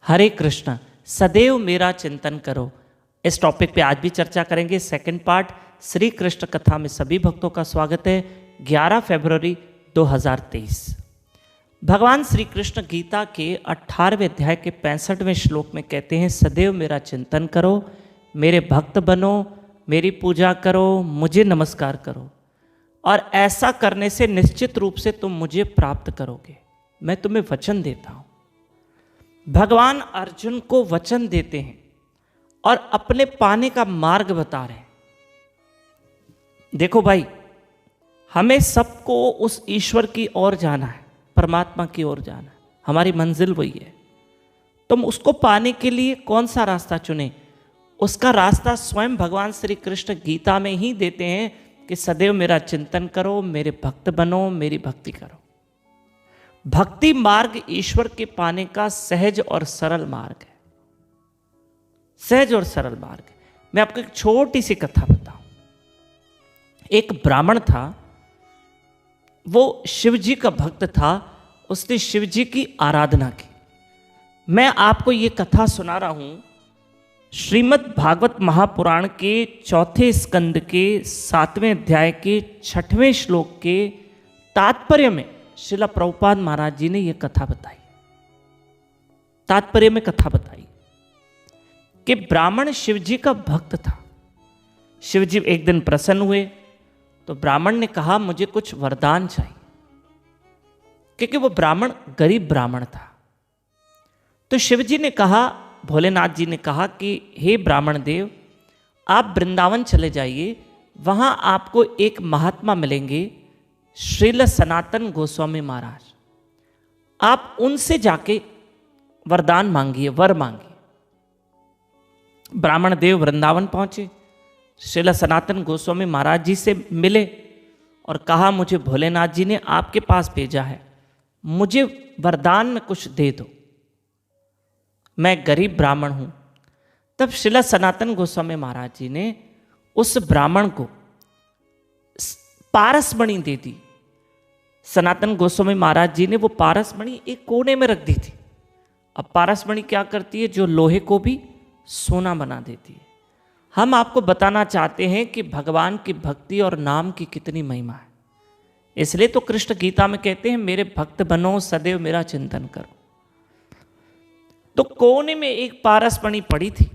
हरे कृष्ण, सदैव मेरा चिंतन करो। इस टॉपिक पे आज भी चर्चा करेंगे। सेकंड पार्ट, श्री कृष्ण कथा में सभी भक्तों का स्वागत है। 11 फरवरी 2023। भगवान श्री कृष्ण गीता के 18वें अध्याय के 65वें श्लोक में कहते हैं, सदैव मेरा चिंतन करो, मेरे भक्त बनो, मेरी पूजा करो, मुझे नमस्कार करो, और ऐसा करने से निश्चित रूप से तुम मुझे प्राप्त करोगे। मैं तुम्हें वचन देता हूं। भगवान अर्जुन को वचन देते हैं और अपने पाने का मार्ग बता रहे हैं। देखो भाई, हमें सबको उस ईश्वर की ओर जाना है, परमात्मा की ओर जाना है। हमारी मंजिल वही है। तुम उसको पाने के लिए कौन सा रास्ता चुने? उसका रास्ता स्वयं भगवान श्री कृष्ण गीता में ही देते हैं कि सदैव मेरा चिंतन करो, मेरे भक्त बनो, मेरी भक्ति करो। भक्ति मार्ग ईश्वर के पाने का सहज और सरल मार्ग है। सहज और सरल मार्ग है। मैं आपको एक छोटी सी कथा बताऊं। एक ब्राह्मण था, वो शिव जी का भक्त था। उसने शिव जी की आराधना की। मैं आपको ये कथा सुना रहा हूं श्रीमद् भागवत महापुराण के 4थे स्कंद के 7वें अध्याय के 6वें श्लोक के तात्पर्य में श्रील प्रभुपाद महाराज जी ने यह कथा बताई। तात्पर्य में कथा बताई कि ब्राह्मण शिव जी का भक्त था। शिव जी एक दिन प्रसन्न हुए तो ब्राह्मण ने कहा, मुझे कुछ वरदान चाहिए, क्योंकि वो ब्राह्मण गरीब ब्राह्मण था। तो शिव जी ने कहा, भोलेनाथ जी ने कहा कि हे ब्राह्मण देव, आप वृंदावन चले जाइए, वहां आपको एक महात्मा मिलेंगे, श्रील सनातन गोस्वामी महाराज। आप उनसे जाके वरदान मांगिए, वर मांगिए। ब्राह्मण देव वृंदावन पहुंचे, श्रील सनातन गोस्वामी महाराज जी से मिले और कहा, मुझे भोलेनाथ जी ने आपके पास भेजा है, मुझे वरदान में कुछ दे दो, मैं गरीब ब्राह्मण हूं। तब श्रील सनातन गोस्वामी महाराज जी ने उस ब्राह्मण को पारसमणि दे दी। सनातन गोस्वामी महाराज जी ने वो पारसमणि एक कोने में रख दी थी। अब पारसमणि क्या करती है? जो लोहे को भी सोना बना देती है। हम आपको बताना चाहते हैं कि भगवान की भक्ति और नाम की कितनी महिमा है। इसलिए तो कृष्ण गीता में कहते हैं, मेरे भक्त बनो, सदैव मेरा चिंतन करो। तो कोने में एक पारसमणि पड़ी थी।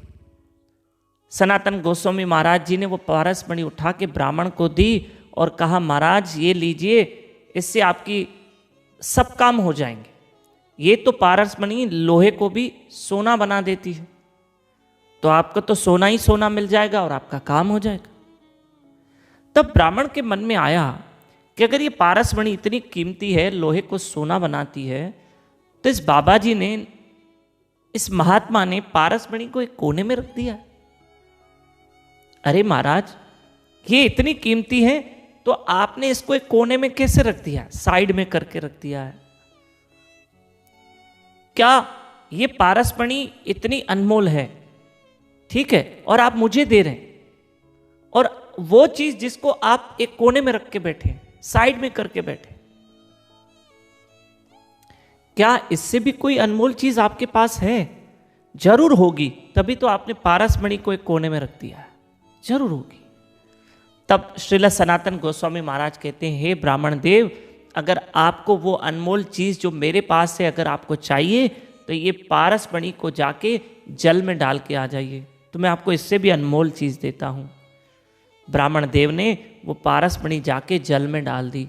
सनातन गोस्वामी महाराज जी ने वो पारसमणि उठा के ब्राह्मण को दी और कहा, महाराज ये लीजिए, इससे आपकी सब काम हो जाएंगे। ये तो पारसमणि लोहे को भी सोना बना देती है, तो आपको तो सोना ही सोना मिल जाएगा और आपका काम हो जाएगा। तब ब्राह्मण के मन में आया कि अगर ये पारसमणि इतनी कीमती है, लोहे को सोना बनाती है, तो इस बाबा जी ने, इस महात्मा ने पारसमणि को एक कोने में रख दिया। अरे महाराज, ये इतनी कीमती है तो आपने इसको एक कोने में कैसे रख दिया? साइड में करके रख दिया है। क्या ये पारसमणि इतनी अनमोल है, ठीक है, और आप मुझे दे रहे हैं, और वो चीज जिसको आप एक कोने में रख के बैठे, साइड में करके बैठे, क्या इससे भी कोई अनमोल चीज आपके पास है? जरूर होगी, तभी तो आपने पारसमणि को एक कोने में रख दिया है, जरूर होगी। तब श्रील सनातन गोस्वामी महाराज कहते हैं, हे ब्राह्मण देव, अगर आपको वो अनमोल चीज जो मेरे पास है अगर आपको चाहिए, तो ये पारसमणि को जाके जल में डाल के आ जाइए, तो मैं आपको इससे भी अनमोल चीज देता हूं। ब्राह्मण देव ने वो पारसमणि जाके जल में डाल दी।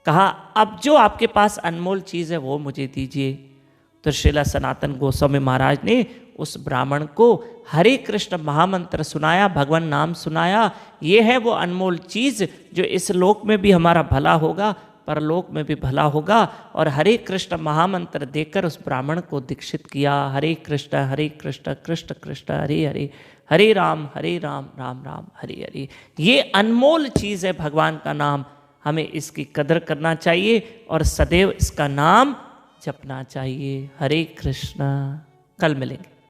कहा, अब जो आपके पास अनमोल चीज है वो मुझे दीजिए। तो श्रील सनातन गोस्वामी महाराज ने उस ब्राह्मण को हरे कृष्ण महामंत्र सुनाया, भगवान नाम सुनाया। ये है वो अनमोल चीज जो इस लोक में भी हमारा भला होगा, परलोक में भी भला होगा। और हरे कृष्ण महामंत्र देकर उस ब्राह्मण को दीक्षित किया। हरे कृष्ण कृष्ण कृष्ण हरे हरे, हरे राम राम राम हरे हरे। ये अनमोल चीज है भगवान का नाम, हमें इसकी कदर करना चाहिए और सदैव इसका नाम जपना चाहिए। हरे कृष्ण। कल मिलेंगे।